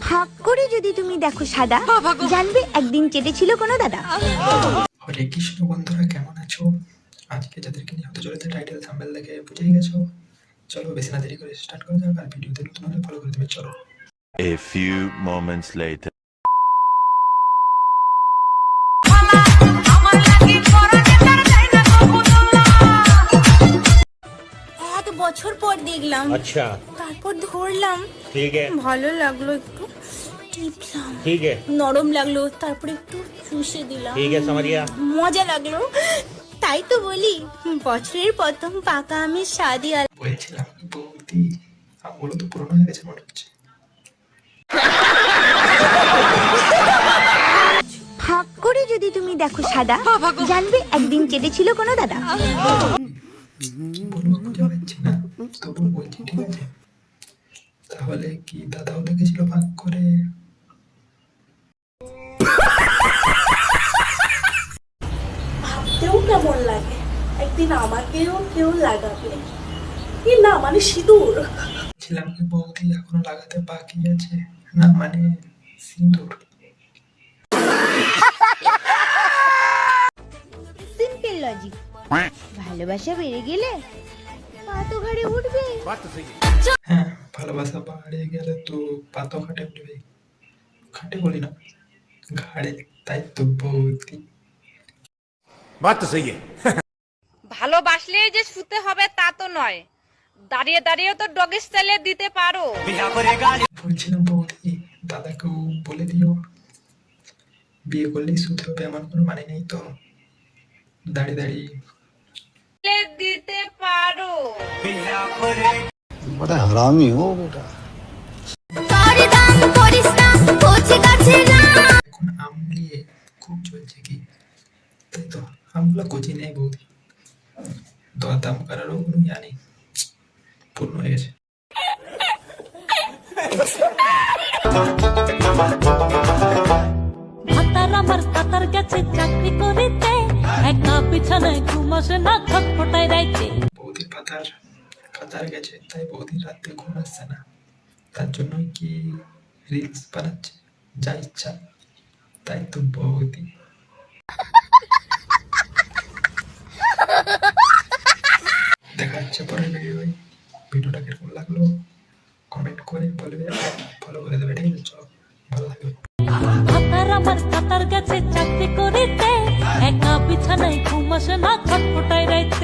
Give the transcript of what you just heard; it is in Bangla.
ফাঁক করে যদি তুমি দেখো সাদা, জানবে একদিন চেটেছিল কোনো দাদা। হরে কৃষ্ণ বন্ধুরা, কেমন আছো? আজকে যাদেরকে নিয়ে হতে চলেছে টাইটেল থাম্বনেল দেখে বুঝেই গেছো। চলো বেশি না দেরি করে স্টার্ট করা যাক। আর ভিডিওতে নতুন হলে ফলো করে দেবে। চলো। A few moments later. এত বছর পর দেখলাম, अच्छा তারপর ধরলাম, ठीक है ভালো লাগলো, একটু টিপলাম, ठीक है নরম লাগলো, তারপর একটু চুষে দিলাম, ठीक है समझ गया। মজা লাগলো। তাই তো বলি, বছরের প্রথম পাকা আমের স্বাদই আলাদা। বলছিলাম বৌদি, আমগুলো তো পুরনো হয়ে গেছে মনে হচ্ছে। ফাঁক করে যদি তুমি দেখো সাদা, জানবে একদিন চেটেছিল কোনো দাদা। কি বলবো খুঁজে পাচ্ছি না, তবু বলছি ঠিক আছে। তাহলে কি দাদাও দেখেছিল ভাগ করে? ভাবতেও কেমন লাগে একদিন আমাকেও কেউ লাগাবে। কি না মানে সিঁদুর। ছিলাম কি বৌদি এখনো লাগাতে বাকি আছে? না মানে সিঁদুর। সিম্পল লজিক, ভালোবাসা বেড়ে গেলে পা তো ঘাড়ে উঠবে। হ্যাঁ, ভালোবাসা বাড়িয়ে গেলে তো পাতো খাটে উঠবে। খাটে বলি না, ঘাড়ে। তাই তো বৌদি। बात तो सही है। ভালোবাসলেই যে শুতে হবে তা তো নয়, দাঁড়িয়ে দাঁড়িয়ে তো ডগি স্টাইলে দিতে পারো। বলছিলাম বৌদি, দাদাকেও বলে দিও বিয়ে করলেই শুতে হবে এমন কোনো মানে নেই তো। দাঁড়িয়ে দাঁড়িয়ে দিতে পারো। बड़ा हरामी हो बेटा। এখন আম নিয়ে খুব চলছে কি, তাই তো আমগুলো কচি নেই বৌদি। দরদাম করারও কোনো ইয়া নেই, পূর্ণ হয়ে গেছে। ভাতার আমার কাতার গেছে চাকরি করিতে, একা বিছানায় ঘুম আসে না, ছটফটায় রাইতে। বৌদির পাতার কাতার গেছে, তাই বৌদির রাতে ঘুম আসছে না। তার জন্যই কি রিলস বানাচ্ছে যা ইচ্ছা। তাই তো বৌদি। দেখা যাচ্ছে পরের ভিডিওয়। ভিডিওটা কিরকম লাগলো কমেন্ট করে বলবে, ফলো করে দেবে। ঠিক আছে, চলো, ভালো থাকবে। ভাতার আমার কাতার গেছে চাকরি করিতে, একা বিছানায় ঘুম আসে না, ছটফটায় রাইতে।